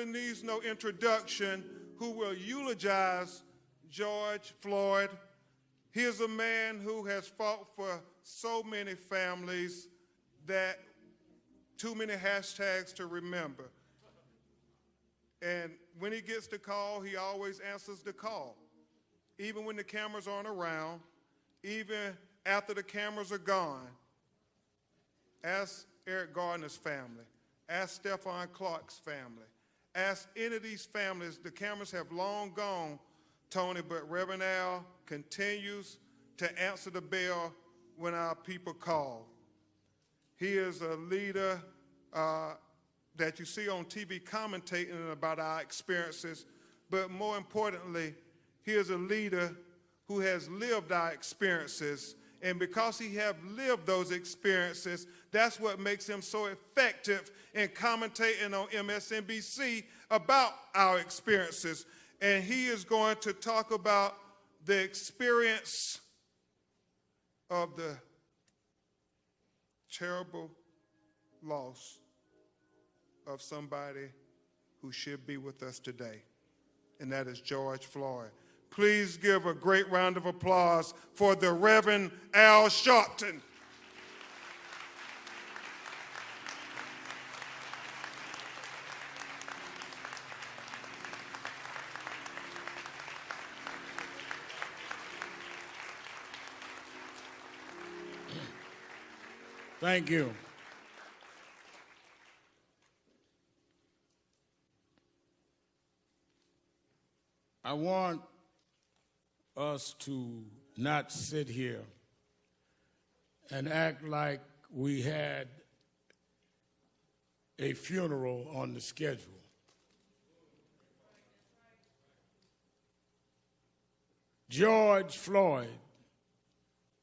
needs no introduction, who will eulogize George Floyd. He is a man who has fought for so many families that too many hashtags to remember. And when he gets the call, he always answers the call. Even when the cameras aren't around, even after the cameras are gone. Ask Eric Gardner's family. Ask Stephon Clark's family. Ask any of these families. The cameras have long gone, Tony, but Reverend Al continues to answer the bell when our people call. He is a leader that you see on TV commentating about our experiences, but more importantly, he is a leader who has lived our experiences, and because he have lived those experiences, that's what makes him so effective in commentating on MSNBC about our experiences. And he is going to talk about the experience of the terrible loss of somebody who should be with us today, and that is George Floyd. Please give a great round of applause for the Reverend Al Sharpton. Thank you. I want us to not sit here and act like we had a funeral on the schedule. George Floyd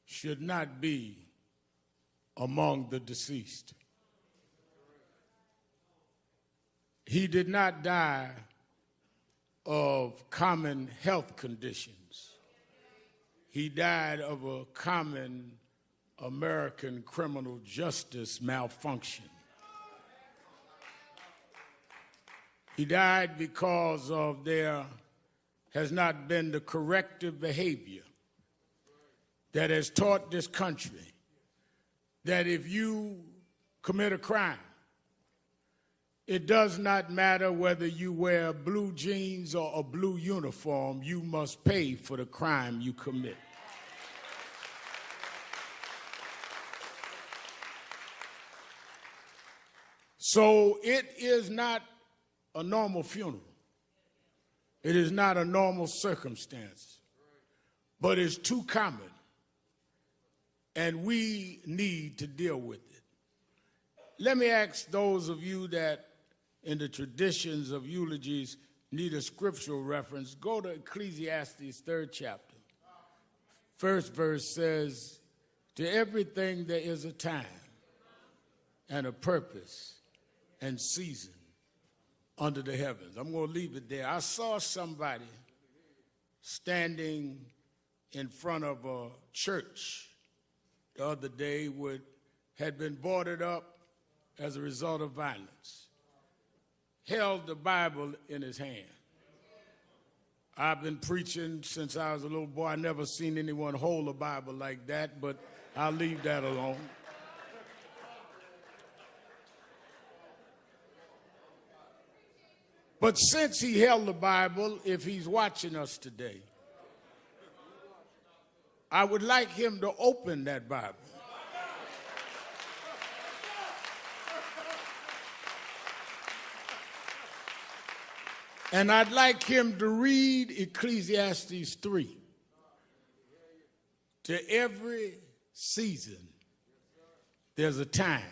should not be among the deceased. He did not die of common health conditions. He died of a common American criminal justice malfunction. He died because of there has not been the corrective behavior that has taught this country that if you commit a crime, it does not matter whether you wear blue jeans or a blue uniform, you must pay for the crime you commit. So it is not a normal funeral. It is not a normal circumstance, but it's too common, and we need to deal with it. Let me ask those of you that in the traditions of eulogies need a scriptural reference, go to Ecclesiastes 3rd chapter. First verse says, to everything there is a time and a purpose and season under the heavens. I'm going to leave it there. I saw somebody standing in front of a church the other day had been boarded up as a result of violence, held the Bible in his hand. I've been preaching since I was a little boy. I never seen anyone hold a Bible like that, but I'll leave that alone. But since he held the Bible, if he's watching us today, I would like him to open that Bible. And I'd like him to read Ecclesiastes 3. To every season, there's a time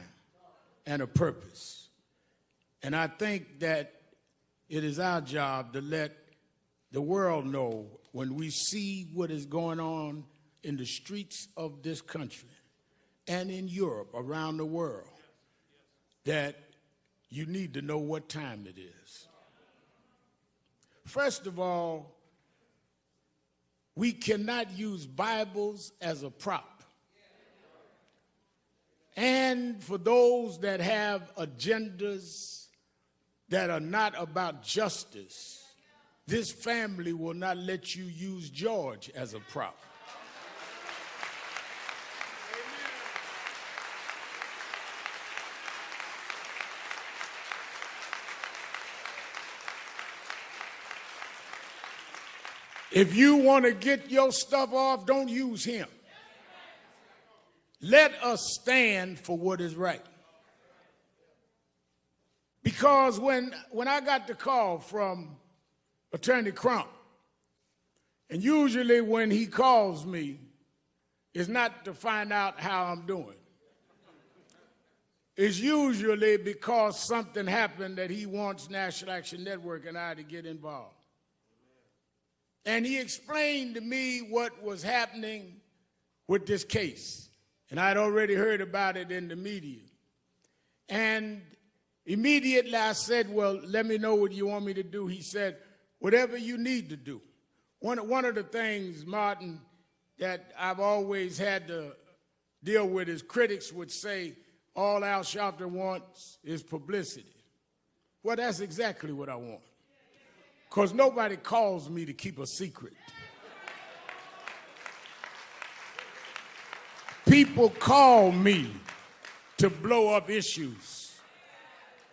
and a purpose. And I think that it is our job to let the world know when we see what is going on in the streets of this country and in Europe, around the world, that you need to know what time it is. First of all, we cannot use Bibles as a prop. And for those that have agendas that are not about justice, this family will not let you use George as a prop. If you want to get your stuff off, don't use him. Let us stand for what is right. Because when I got the call from Attorney Crump, and usually when he calls me, it's not to find out how I'm doing. It's usually because something happened that he wants National Action Network and I to get involved. And he explained to me what was happening with this case. And I'd already heard about it in the media. And immediately I said, well, let me know what you want me to do. He said, whatever you need to do. One of the things, Martin, that I've always had to deal with is critics would say, all Al Sharpton wants is publicity. Well, that's exactly what I want. Because nobody calls me to keep a secret. People call me to blow up issues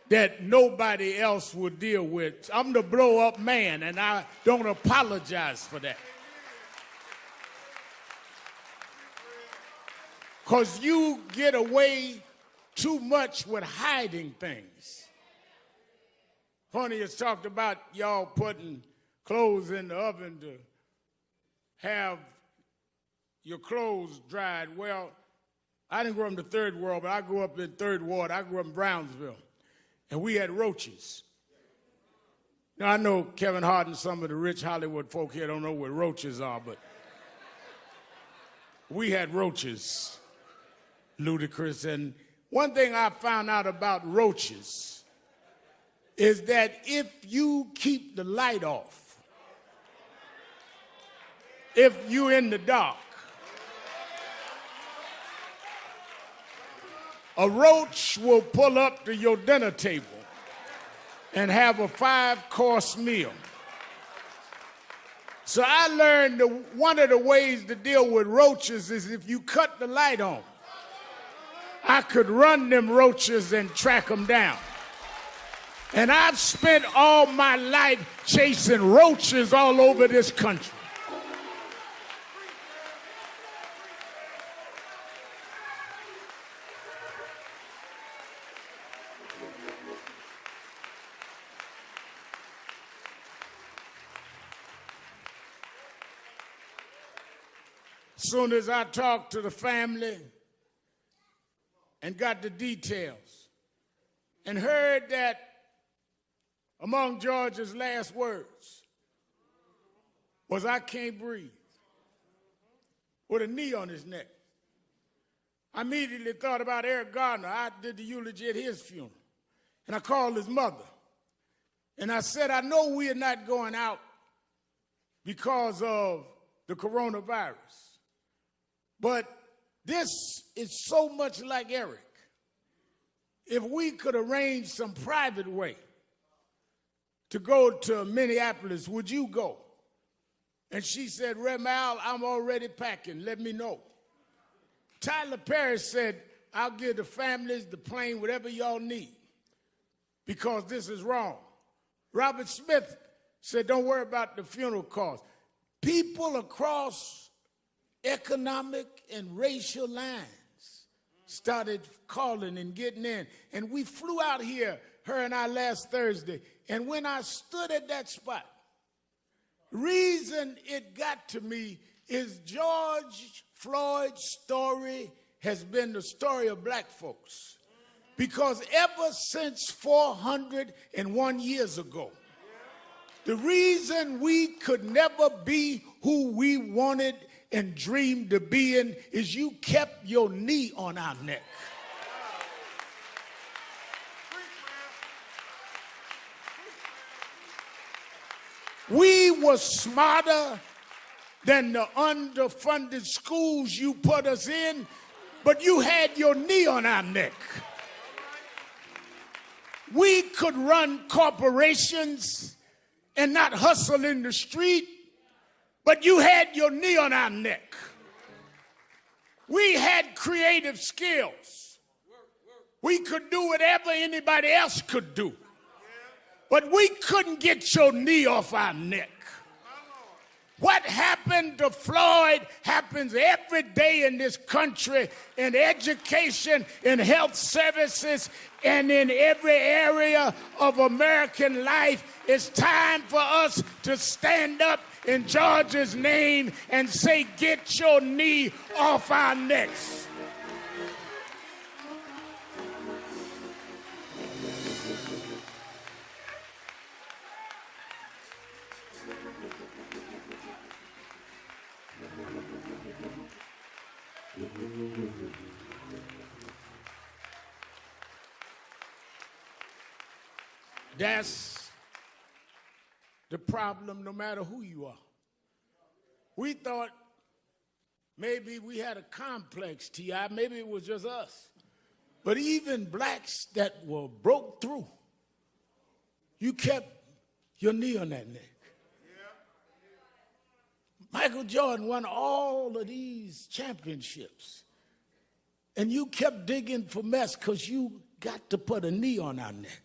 that nobody else will deal with. I'm the blow up man, and I don't apologize for that. Because you get away too much with hiding things. Honey has talked about y'all putting clothes in the oven to have your clothes dried. Well, I didn't grow up in the third world, but I grew up in Third Ward. I grew up in Brownsville, and we had roaches. Now, I know Kevin Hart and some of the rich Hollywood folk here don't know what roaches are, but we had roaches, Ludacris. And one thing I found out about roaches is that if you keep the light off, if you're in the dark, a roach will pull up to your dinner table and have a 5-course meal. So I learned one of the ways to deal with roaches is if you cut the light on, I could run them roaches and track them down. And I've spent all my life chasing roaches all over this country. As soon as I talked to the family and got the details and heard that among George's last words was, I can't breathe, with a knee on his neck, I immediately thought about Eric Gardner. I did the eulogy at his funeral. And I called his mother. And I said, I know we are not going out because of the coronavirus, but this is so much like Eric. If we could arrange some private way to go to Minneapolis, would you go? And she said, Rem Al, I'm already packing, let me know. Tyler Perry said, I'll give the families, the plane, whatever y'all need, because this is wrong. Robert Smith said, don't worry about the funeral costs. People across economic and racial lines started calling and getting in. And we flew out here, her and I, last Thursday. And when I stood at that spot, reason it got to me is George Floyd's story has been the story of black folks. Because ever since 401 years ago, the reason we could never be who we wanted and dreamed to be in is you kept your knee on our neck. We were smarter than the underfunded schools you put us in, but you had your knee on our neck. we could run corporations and not hustle in the street, but you had your knee on our neck. We had creative skills. We could do whatever anybody else could do, but we couldn't get your knee off our neck. What happened to Floyd happens every day in this country, in education, in health services, and in every area of American life. It's time for us to stand up in George's name and say, get your knee off our necks. That's the problem, no matter who you are. We thought maybe we had a complex, T.I., maybe it was just us. But even blacks that were broke through, you kept your knee on that neck. Michael Jordan won all of these championships, and you kept digging for mess because you got to put a knee on our neck.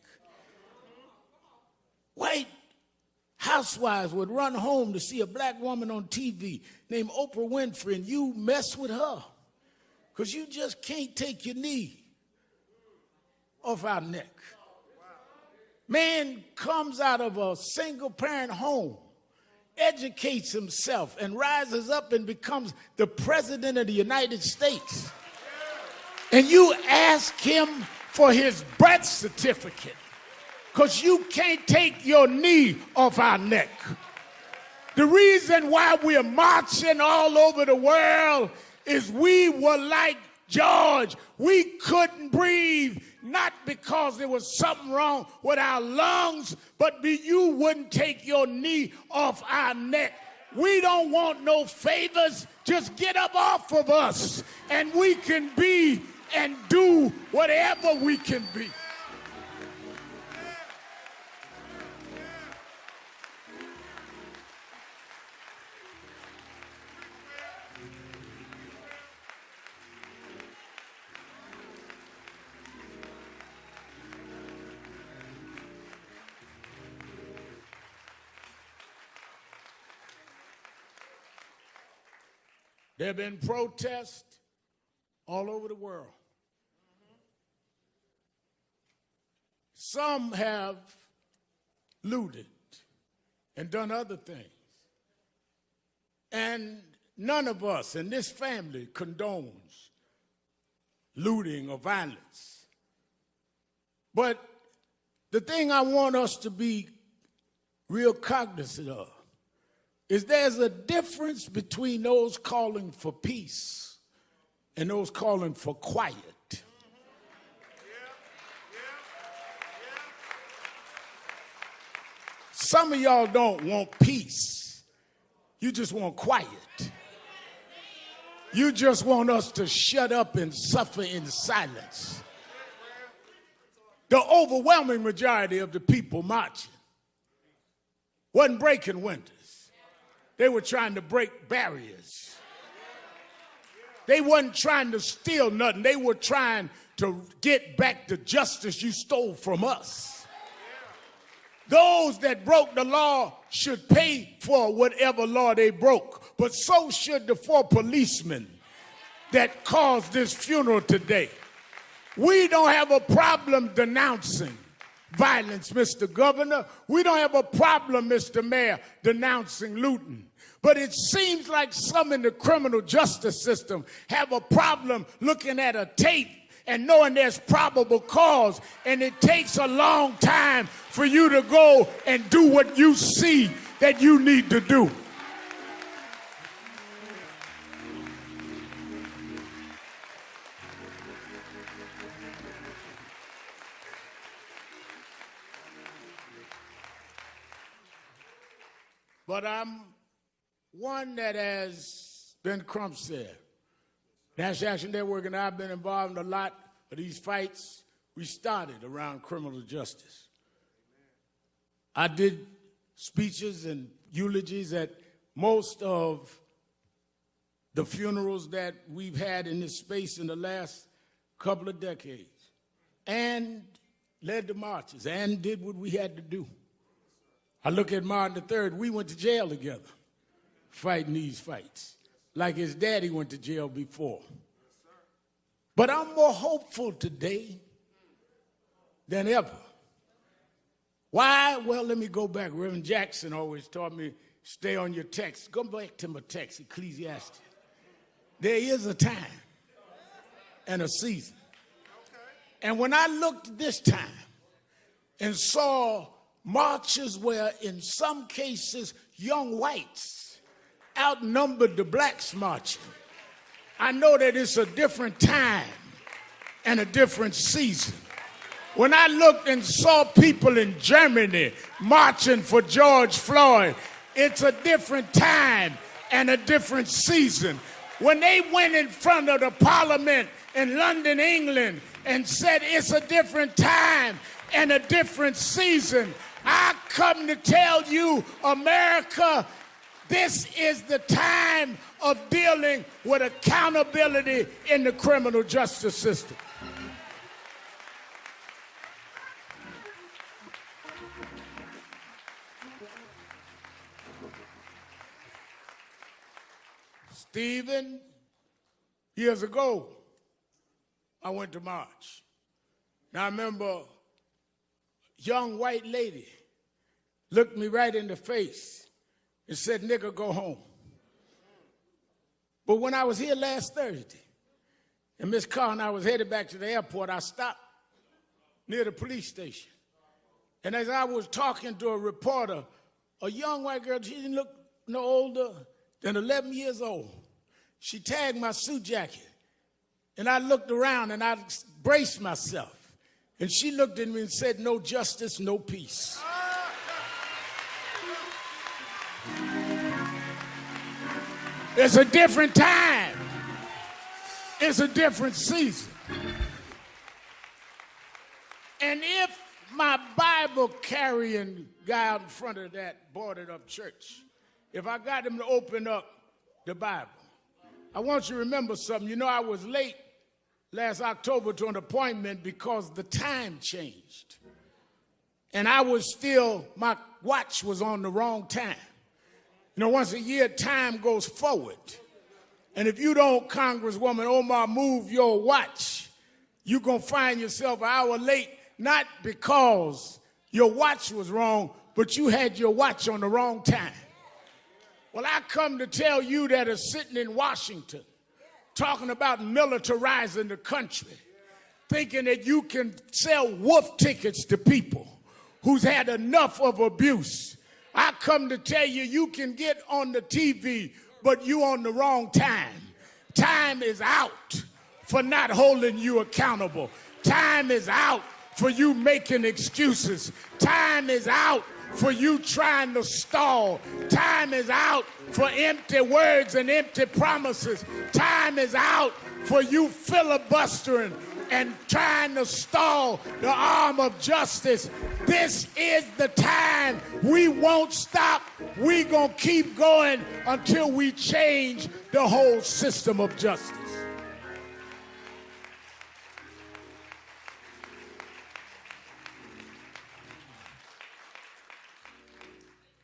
White housewives would run home to see a black woman on TV named Oprah Winfrey, and you mess with her because you just can't take your knee off our neck. Man comes out of a single-parent home, educates himself, and rises up and becomes the president of the United States. And you ask him for his birth certificate because you can't take your knee off our neck. The reason why we're marching all over the world is we were like George. We couldn't breathe, not because there was something wrong with our lungs, but you wouldn't take your knee off our neck. We don't want no favors. Just get up off of us, and we can be and do whatever we can be. There have been protests all over the world. Some have looted and done other things. And none of us in this family condones looting or violence. But the thing I want us to be real cognizant of is there's a difference between those calling for peace and those calling for quiet. Some of y'all don't want peace. You just want quiet. You just want us to shut up and suffer in silence. The overwhelming majority of the people marching wasn't breaking windows. They were trying to break barriers. They wasn't trying to steal nothing. They were trying to get back the justice you stole from us. Those that broke the law should pay for whatever law they broke, but so should the 4 policemen that caused this funeral today. We don't have a problem denouncing violence, Mr. Governor. We don't have a problem, Mr. Mayor, denouncing looting. But it seems like some in the criminal justice system have a problem looking at a tape and knowing there's probable cause, and it takes a long time for you to go and do what you see that you need to do. But I'm one that has been Crump said. National Action Network and I have been involved in a lot of these fights we started around criminal justice. I did speeches and eulogies at most of the funerals that we've had in this space in the last couple of decades, and led the marches and did what we had to do. I look at Martin III, we went to jail together fighting these fights, like his daddy went to jail before. But I'm more hopeful today than ever. Why? Well, let me go back. Reverend Jackson always taught me, stay on your text. Go back to my text, Ecclesiastes. There is a time and a season. And when I looked this time and saw marches where in some cases young whites outnumbered the blacks marching, I know that it's a different time and a different season. When I looked and saw people in Germany marching for George Floyd, it's a different time and a different season. When they went in front of the parliament in London, England, and said it's a different time and a different season, I come to tell you, America, this is the time of dealing with accountability in the criminal justice system. Stephen, years ago, I went to march. Now I remember a young white lady looked me right in the face and said, "Nigga, go home." But when I was here last Thursday, and Miss Carr and I was headed back to the airport, I stopped near the police station. And as I was talking to a reporter, a young white girl, she didn't look no older than 11 years old. She tagged my suit jacket. And I looked around and I braced myself. And she looked at me and said, "No justice, no peace." It's a different time. It's a different season. And if my Bible carrying guy out in front of that boarded up church, if I got him to open up the Bible, I want you to remember something. You know, I was late last October to an appointment because the time changed. And I was still, my watch was on the wrong time. You know, once a year, time goes forward. And if you don't, Congresswoman Omar, move your watch, you're going to find yourself an hour late, not because your watch was wrong, but you had your watch on the wrong time. Well, I come to tell you that are sitting in Washington, talking about militarizing the country, thinking that you can sell wolf tickets to people who's had enough of abuse. I come to tell you, you can get on the TV, but you on the wrong time. Time is out for not holding you accountable. Time is out for you making excuses. Time is out for you trying to stall. Time is out for empty words and empty promises. Time is out for you filibustering and trying to stall the arm of justice. This is the time. We won't stop. We're going to keep going until we change the whole system of justice.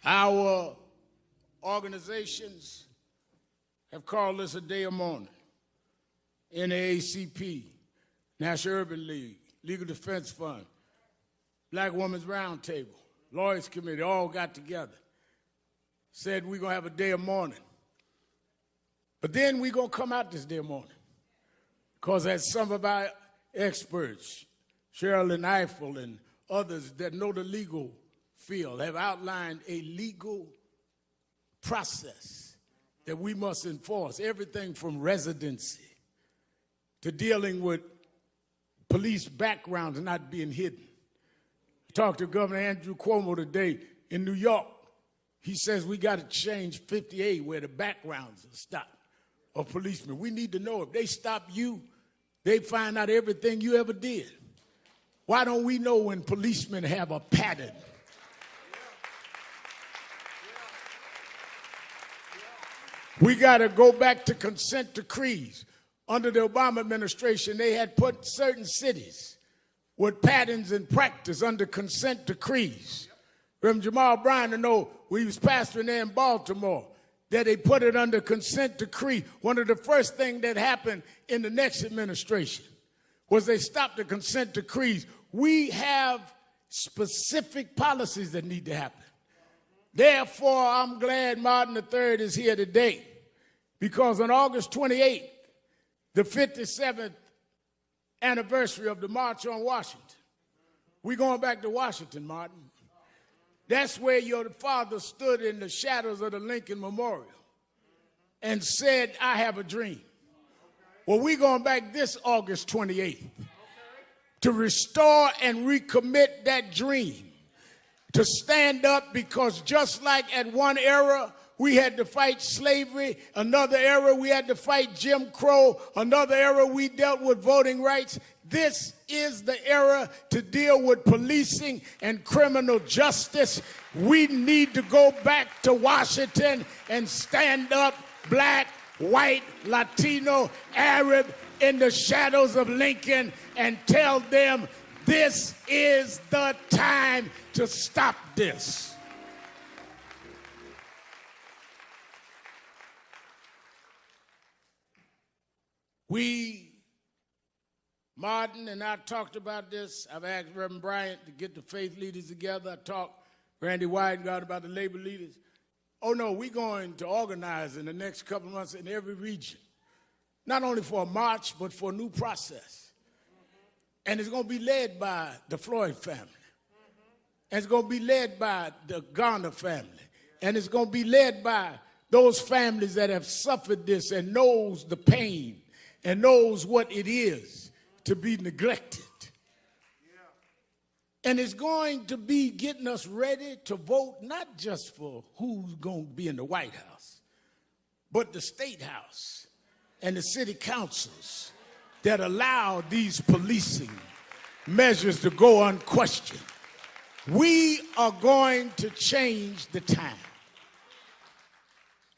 Our organizations have called this a day of mourning. NAACP, National Urban League, Legal Defense Fund, Black Women's Roundtable, Lawyers Committee, all got together, said we're going to have a day of mourning. But then we're going to come out this day of mourning. Because as some of our experts, Sherilyn Eiffel and others that know the legal field, have outlined a legal process that we must enforce, everything from residency to dealing with police backgrounds not being hidden. I talked to Governor Andrew Cuomo today in New York. He says we got to change 58 where the backgrounds are stopped of policemen. We need to know if they stop you, they find out everything you ever did. Why don't we know when policemen have a pattern? We got to go back to consent decrees. Under the Obama administration, they had put certain cities with patterns and practice under consent decrees. Reverend Jamal Bryan, I know we was pastoring there in Baltimore, that they put it under consent decree. One of the first things that happened in the next administration was they stopped the consent decrees. We have specific policies that need to happen. Therefore, I'm glad Martin III is here today, because on August 28th, the 57th anniversary of the March on Washington, we're going back to Washington, Martin. That's where your father stood in the shadows of the Lincoln Memorial and said, I have a dream. Well, we're going back this August 28th to restore and recommit that dream, to stand up, because just like at one era we had to fight slavery, another era we had to fight Jim Crow, another era we dealt with voting rights, this is the era to deal with policing and criminal justice. We need to go back to Washington and stand up, black, white, Latino, Arab, in the shadows of Lincoln, and tell them this is the time to stop this. Martin and I talked about this. I've asked Reverend Bryant to get the faith leaders together. I talked Randy Weidengard about the labor leaders. Oh no, we're going to organize in the next couple of months in every region, not only for a march, but for a new process. And it's going to be led by the Floyd family. And it's going to be led by the Garner family. And it's going to be led by those families that have suffered this and knows the pain and knows what it is to be neglected. And it's going to be getting us ready to vote, not just for who's going to be in the White House, but the State House and the city councils that allow these policing measures to go unquestioned. We are going to change the time.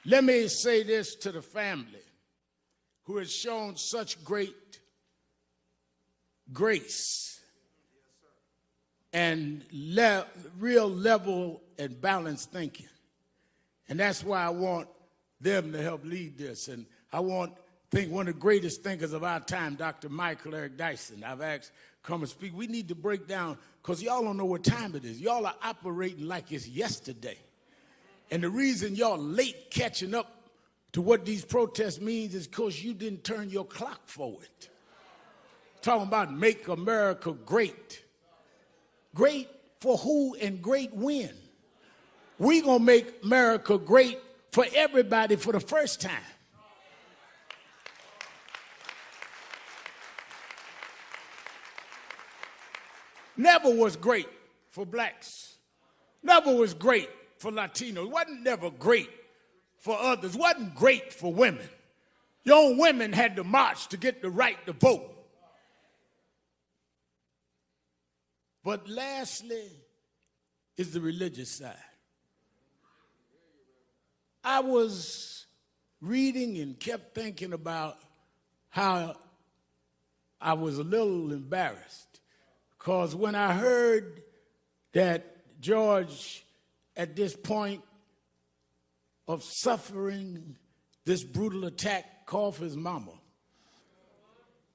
Let me say this to the family who has shown such great grace and real level and balanced thinking. And that's why I want them to help lead this. And I think one of the greatest thinkers of our time, Dr. Michael Eric Dyson, I've asked come and speak. We need to break down, because y'all don't know what time it is. Y'all are operating like it's yesterday. And the reason y'all late catching up to what these protests means is because you didn't turn your clock forward. Talking about make America great. Great for who and great when? We gonna make America great for everybody for the first time. Never was great for blacks. Never was great for Latinos. Wasn't never great for others. Wasn't great for women. Your own women had to march to get the right to vote. But lastly is the religious side. I was reading and kept thinking about how I was a little embarrassed, because when I heard that George, at this point of suffering this brutal attack, called for his mama,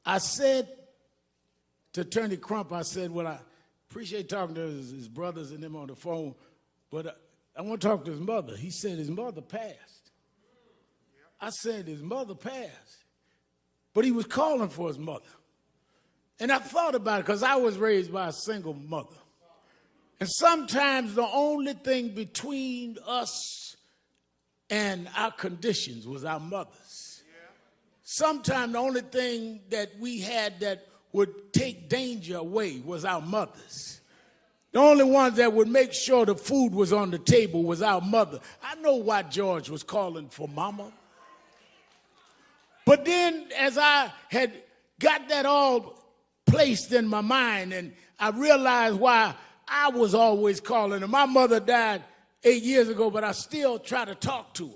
I said to Attorney Crump, I said, well, I appreciate talking to his brothers and them on the phone, but I want to talk to his mother. He said his mother passed. I said his mother passed, but he was calling for his mother. And I thought about it, because I was raised by a single mother. And sometimes the only thing between us and our conditions was our mothers. Sometimes the only thing that we had that would take danger away was our mothers. The only ones that would make sure the food was on the table was our mother. I know why George was calling for mama. But then as I had got that all placed in my mind, and I realized why I was always calling her. My mother died 8 years ago, but I still try to talk to her.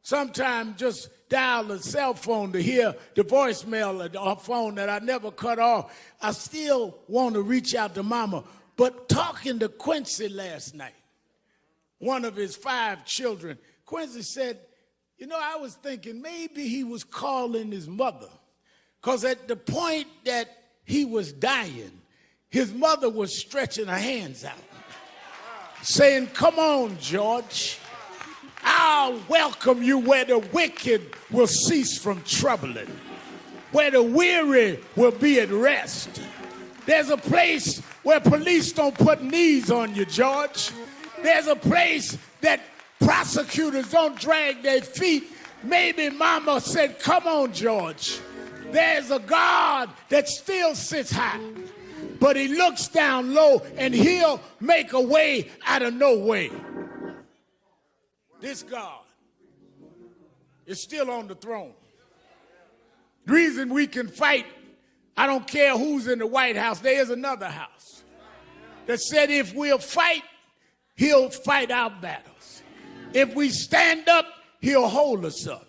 Sometimes just dial the cell phone to hear the voicemail of her phone that I never cut off. I still want to reach out to Mama. But talking to Quincy last night, one of his 5 children, Quincy said, you know, I was thinking maybe he was calling his mother, because at the point that he was dying, his mother was stretching her hands out, saying, come on, George, I'll welcome you where the wicked will cease from troubling, where the weary will be at rest. There's a place where police don't put knees on you, George. There's a place that prosecutors don't drag their feet. Maybe Mama said, come on, George. There's a God that still sits high, but he looks down low and he'll make a way out of no way. This God is still on the throne. The reason we can fight, I don't care who's in the White House, there is another house that said if we'll fight, he'll fight our battles. If we stand up, he'll hold us up.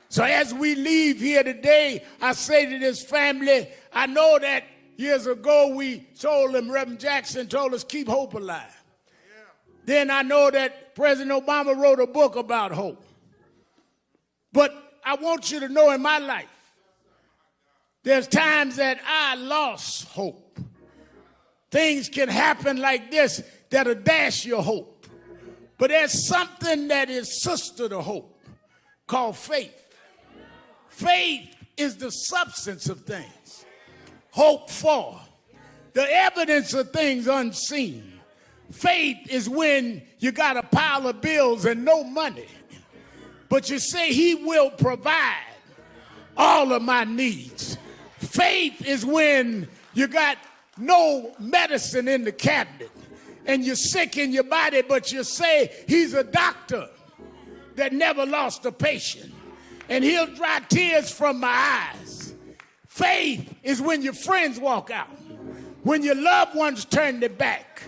So as we leave here today, I say to this family, I know that years ago we told them, Reverend Jackson told us, keep hope alive. Yeah. Then I know that President Obama wrote a book about hope. But I want you to know in my life, there's times that I lost hope. Things can happen like this that'll dash your hope. But there's something that is sister to hope called faith. Faith is the substance of things hoped for, the evidence of things unseen. Faith is when you got a pile of bills and no money, but you say he will provide all of my needs. Faith is when you got no medicine in the cabinet and you're sick in your body, but you say he's a doctor that never lost a patient, and he'll dry tears from my eyes. Faith is when your friends walk out, when your loved ones turn their back,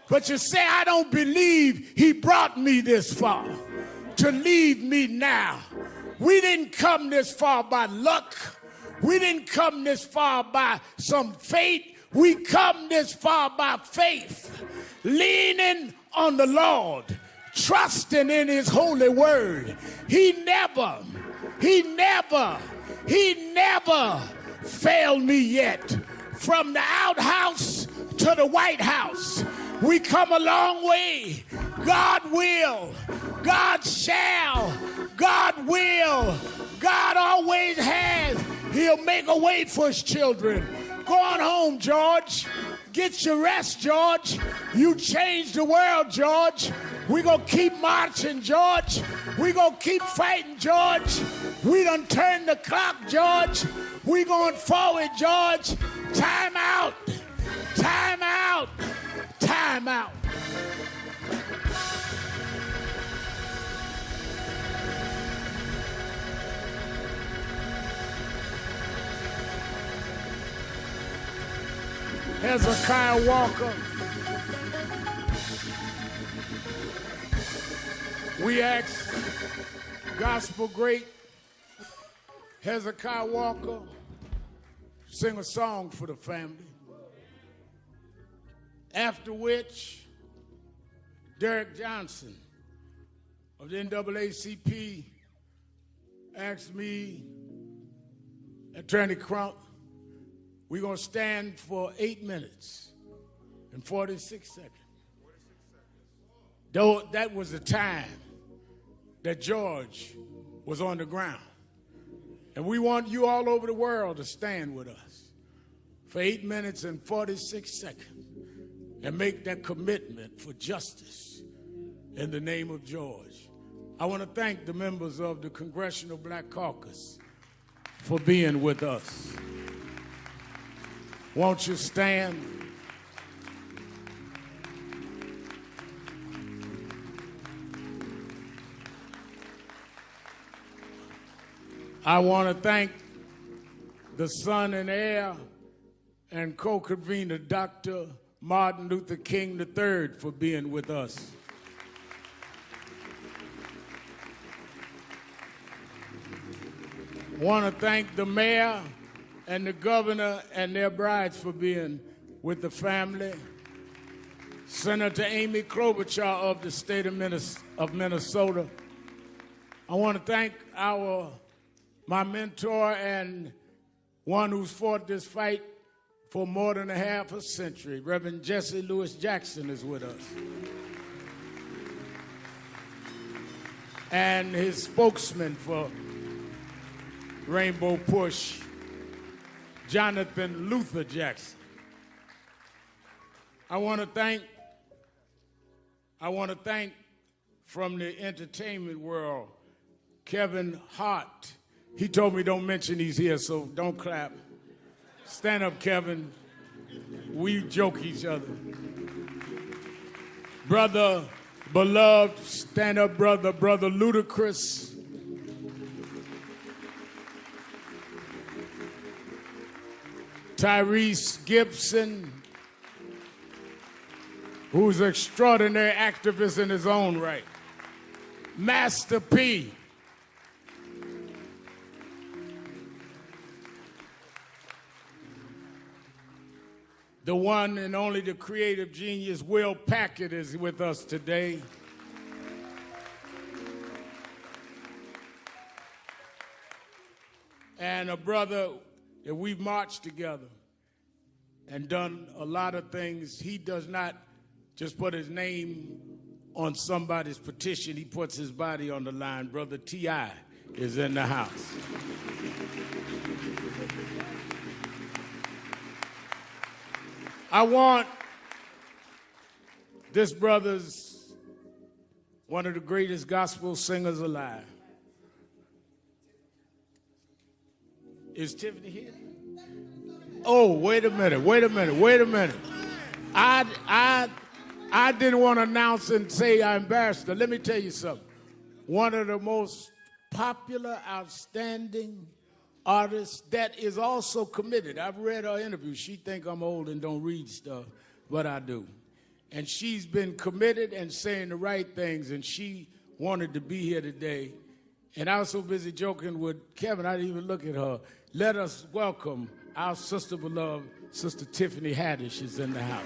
but you say, I don't believe he brought me this far to leave me now. We didn't come this far by luck. We didn't come this far by some fate. We come this far by faith, leaning on the Lord, trusting in his holy word. He never failed me yet. From the outhouse to the White House, we come a long way. God will, God shall, God will, God always has. He'll make a way for his children. Go on home, George. Get your rest, George. You changed the world, George. We're going to keep marching, George. We're going to keep fighting, George. We done turned the clock, George. We're going forward, George. Time out. Time out. Time out. Hezekiah Walker. We ask gospel great Hezekiah Walker sing a song for the family. After which, Derek Johnson of the NAACP asked me, Attorney Crump, we're going to stand for 8 minutes and 46 seconds. Though that was the time that George was on the ground. And we want you all over the world to stand with us for 8 minutes and 46 seconds and make that commitment for justice in the name of George. I want to thank the members of the Congressional Black Caucus for being with us. Won't you stand? I want to thank the son and heir and co-convener Dr. Martin Luther King III for being with us. I want to thank the mayor and the governor and their brides for being with the family. Senator Amy Klobuchar of the state of Minnesota. I want to thank my mentor and one who's fought this fight for more than a half a century. Reverend Jesse Lewis Jackson is with us. And his spokesman for Rainbow Push, Jonathan Luther Jackson. I want to thank from the entertainment world, Kevin Hart. He told me don't mention he's here, so don't clap. Stand up, Kevin. We joke each other. Brother, beloved, stand up, brother Ludacris. Tyrese Gibson, who's an extraordinary activist in his own right. Master P. The one and only the creative genius, Will Packard, is with us today. And a brother that we've marched together and done a lot of things. He does not just put his name on somebody's petition, he puts his body on the line. Brother T.I. is in the house. I want this brother's one of the greatest gospel singers alive. Is Tiffany here? Oh, wait a minute. I didn't want to announce and say I embarrassed her. Let me tell you something. One of the most popular, outstanding artists that is also committed. I've read her interview. She think I'm old and don't read stuff, but I do. And she's been committed and saying the right things, and she wanted to be here today. And I was so busy joking with Kevin, I didn't even look at her. Let us welcome our sister beloved, Sister Tiffany Haddish is in the house.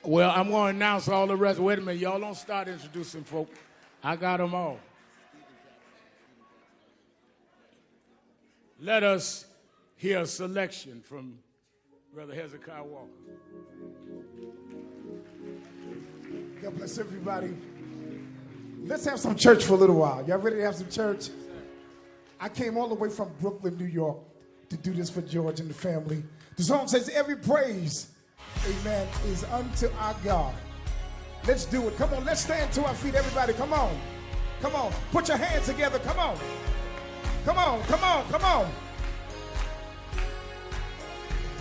Well, I'm going to announce all the rest. Wait a minute, y'all don't start introducing folk. I got them all. Let us hear a selection from Brother Hezekiah Walker. God bless everybody. Let's have some church for a little while. Y'all ready to have some church? I came all the way from Brooklyn, New York to do this for George and the family. The song says, every praise, amen, is unto our God. Let's do it. Come on, let's stand to our feet, everybody. Come on. Come on. Put your hands together. Come on. Come on, come on, come on.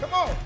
Come on.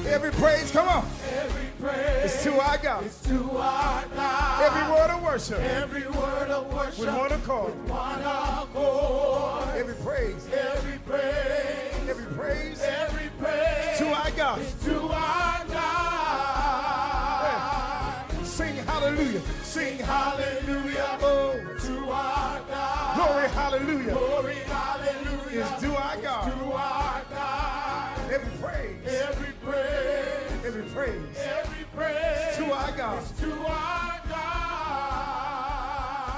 Every praise, come on. Every praise it's to our God. It's to our God. Every word of worship. Every word of worship. With one accord. With one accord. Every praise. Every praise. Every praise. Every praise. To our God. It's to our God. Yeah. Sing hallelujah. Sing hallelujah. Oh. To our God. Glory hallelujah. Glory hallelujah. Is to our God. To our God. Every praise. Every praise. Every praise. Every praise. To our God. Is to our God.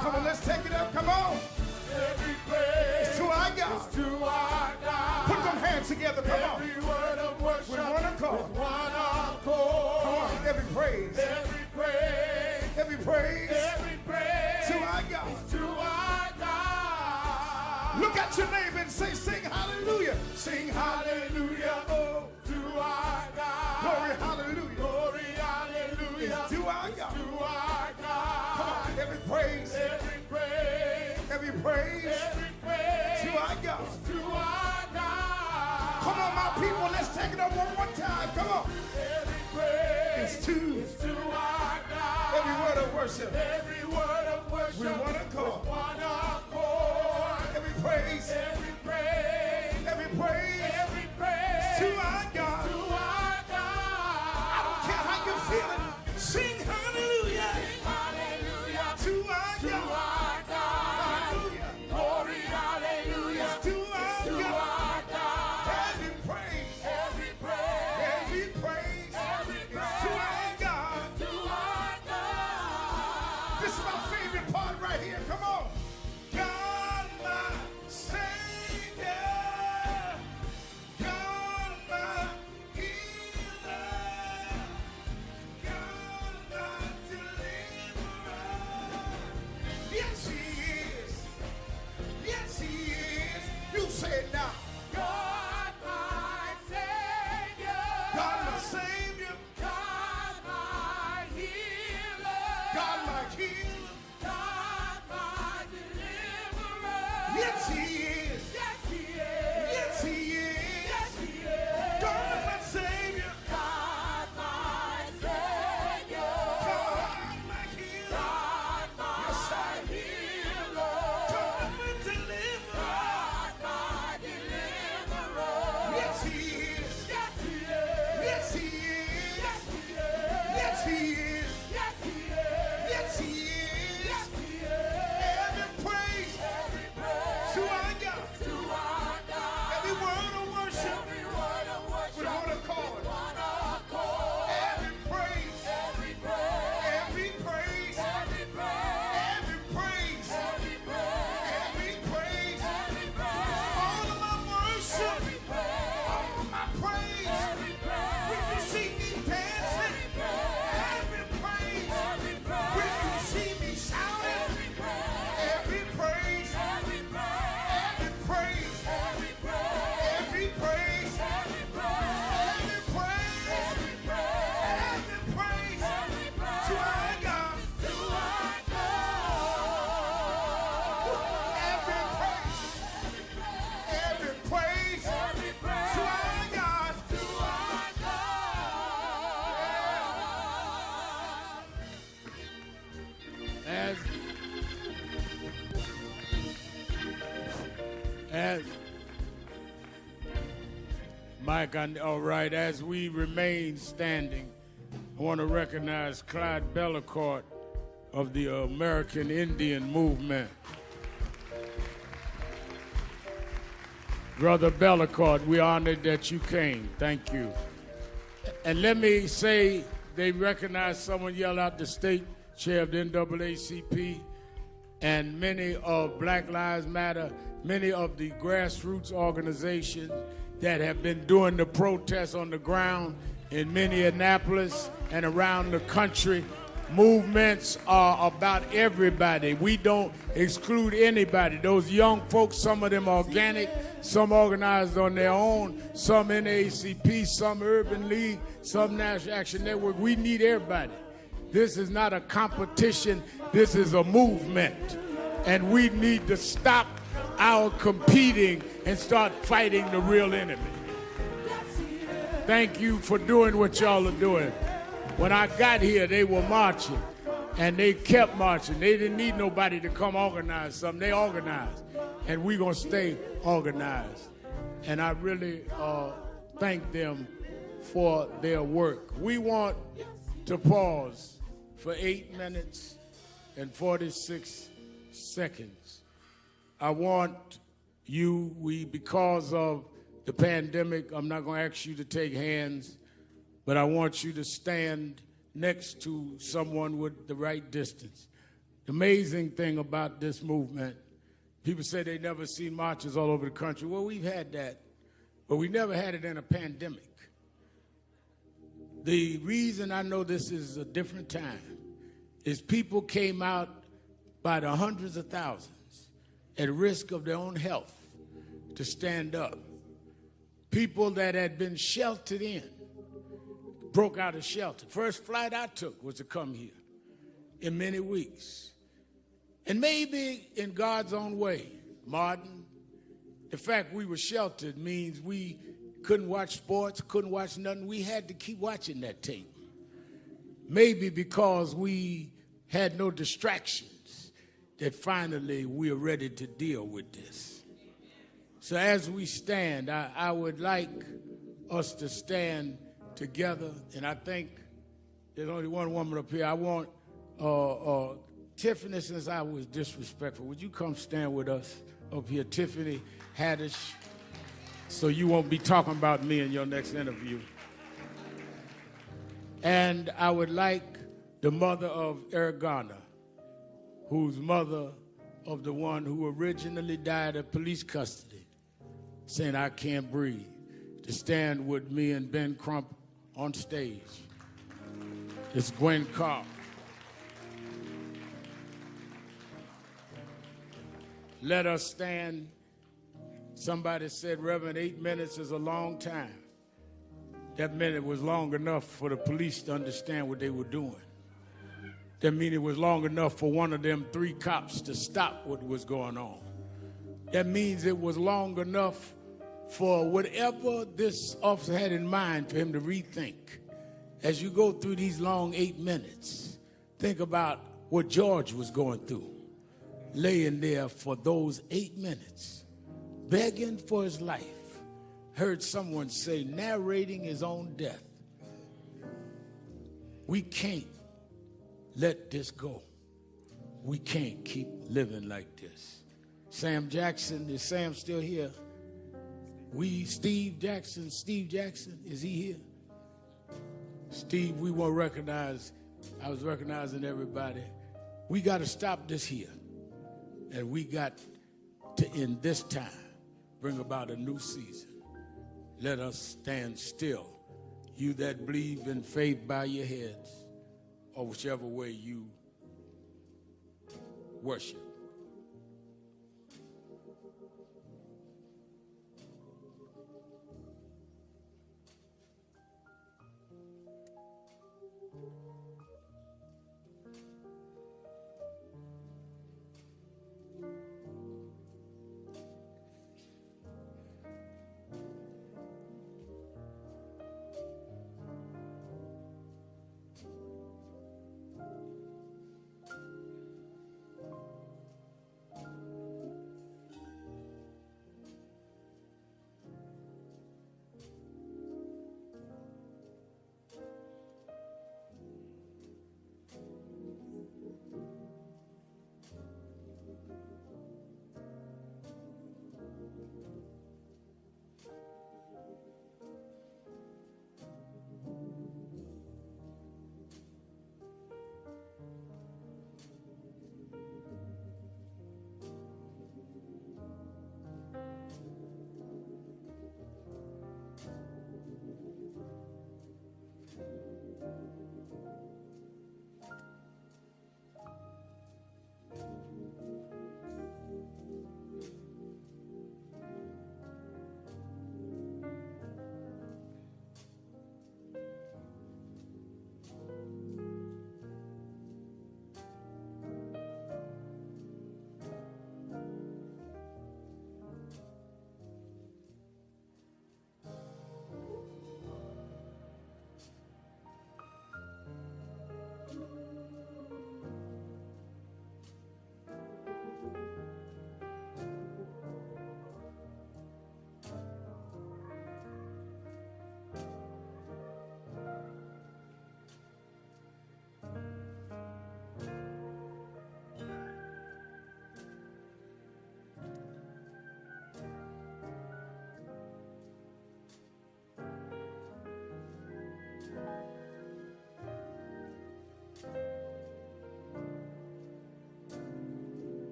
Come on, let's take it up. Come on. Every praise. It's to our God. Is to our God. Put them hands together. Come on. Every word of worship. With one accord. With one accord. Come on. Every praise. Every praise. Every praise. Every praise. To our God. Is to our God. Look at your neighbor and say, sing hallelujah. Sing hallelujah. Oh. To our God. Glory hallelujah. Glory hallelujah. It's to our God. To our God. Come on. Every praise. Every praise. Every praise. Every praise. To our God. To our God. Come on, my people. Let's of worship. Every word of worship. With one accord. With one accord. Every praise. Every praise. Every praise. Every praise. To our God. To our God. I don't care how you're feeling. Sing hallelujah. Sing hallelujah. To our To God. our God. Hallelujah. Glory, hallelujah. To our To God. our God. Every praise. Every praise. Every praise. Every To our praise. God. To our God. This is my favorite part right here. Come on. God, my Savior. God, my healer. God, my deliverer. Yes, He is. Yes, He is. You say it now. God, my Savior. God, my Savior. God, my healer. God, my healer. God, my deliverer. Yes, He is. Yes, He is. Yes, He is. Yes, He is. God, my Savior. God, my Savior. God, my healer. God, my Yes, sir. healer. God, my deliverer. God, my deliverer. Yes, He is. Yes, He is. Yes, He is. Yes, He is. Yes, He is. Yes, He is. Yes, He is. Yes, He is. Every praise Every praise to our God. to our God. Every word of worship Every word of worship. with one accord. One accord. Every praise. Every praise. Every praise. Every praise. Every praise. Every praise. Every praise. Every praise. All of my worship. Every praise. All of my praise. Every praise. When you see me dancing. Every praise. Every praise. When you see me shouting. Every praise. Every praise. Every praise. Every praise. Every praise. Every praise. Every praise. Every praise. Every praise. Every praise. Every praise. To our God. To our God. Every praise. Every praise. Every To praise. our God. To our God. As Mike, all right, as we remain standing, I want to recognize Clyde Bellecourt of the American Indian Movement. Brother Bellecourt, we're honored that you came. Thank you. And let me say, they recognize someone yelled out the state chair of the NAACP and many of Black Lives Matter, many of the grassroots organizations that have been doing the protests on the ground in Minneapolis and around the country. Movements are about everybody. We don't exclude anybody. Those young folks, some of them organic, some organized on their own, some NAACP, some Urban League, some National Action Network. We need everybody. This is not a competition. This is a movement. And we need to stop our competing and start fighting the real enemy. Thank you for doing what y'all are doing. When I got here, they were marching, and they kept marching. They didn't need nobody to come organize something. They organized, and we're going to stay organized. And I really thank them for their work. We want to pause for 8 minutes and 46 seconds. I want you, because of the pandemic, I'm not going to ask you to take hands, but I want you to stand next to someone with the right distance. The amazing thing about this movement, people say they never seen marches all over the country. Well, we've had that, but we never had it in a pandemic. The reason I know this is a different time is people came out by the hundreds of thousands at risk of their own health to stand up. People that had been sheltered in broke out of shelter. First flight I took was to come here in many weeks. And maybe in God's own way, Martin, the fact we were sheltered means we couldn't watch sports, couldn't watch nothing. We had to keep watching that tape. Maybe because we had no distractions, that finally we are ready to deal with this. So as we stand, I would like us to stand together, and I think there's only one woman up here. I want Tiffany, since I was disrespectful, would you come stand with us up here? Tiffany Haddish, so you won't be talking about me in your next interview. And I would like the mother of Eric Garner, who's mother of the one who originally died of police custody, saying, "I can't breathe," to stand with me and Ben Crump on stage. It's Gwen Carr. Let us stand. Somebody said, "Reverend, 8 minutes is a long time." That minute was long enough for the police to understand what they were doing. That means it was long enough for one of them 3 cops to stop what was going on. That means it was long enough for whatever this officer had in mind for him to rethink. As you go through these long 8 minutes, think about what George was going through, laying there for those 8 minutes, begging for his life. Heard someone say, narrating his own death. We can't let this go. We can't keep living like this. Sam Jackson, is Sam still here? Steve Jackson, is he here? Steve, we won't recognize, I was recognizing everybody. We got to stop this here. And we got to, in this time, bring about a new season. Let us stand still. You that believe in faith, bow your heads, or whichever way you worship.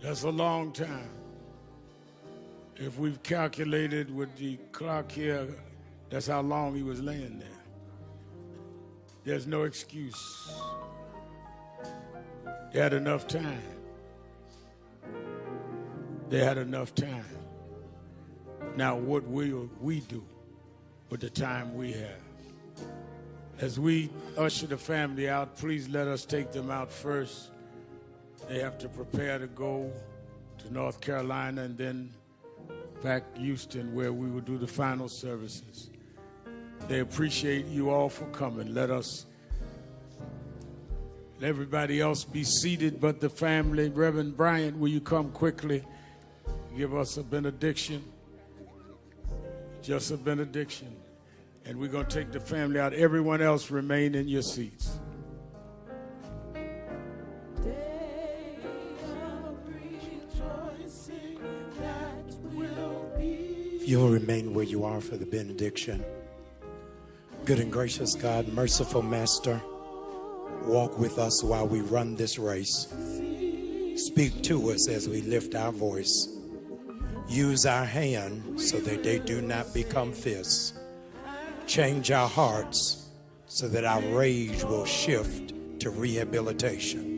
That's a long time. If we've calculated with the clock here, that's how long he was laying there. There's no excuse. They had enough time. They had enough time. Now, what will we do with the time we have? As we usher the family out, please let us take them out first. They have to prepare to go to North Carolina and then back to Houston, where we will do the final services. They appreciate you all for coming. Let everybody else be seated but the family. Reverend Bryant, will you come quickly? Give us a benediction. Just a benediction. And we're going to take the family out. Everyone else remain in your seats. If you'll remain where you are for the benediction. Good and gracious God, merciful Master, walk with us while we run this race. Speak to us as we lift our voice. Use our hands so that they do not become fists. Change our hearts so that our rage will shift to rehabilitation.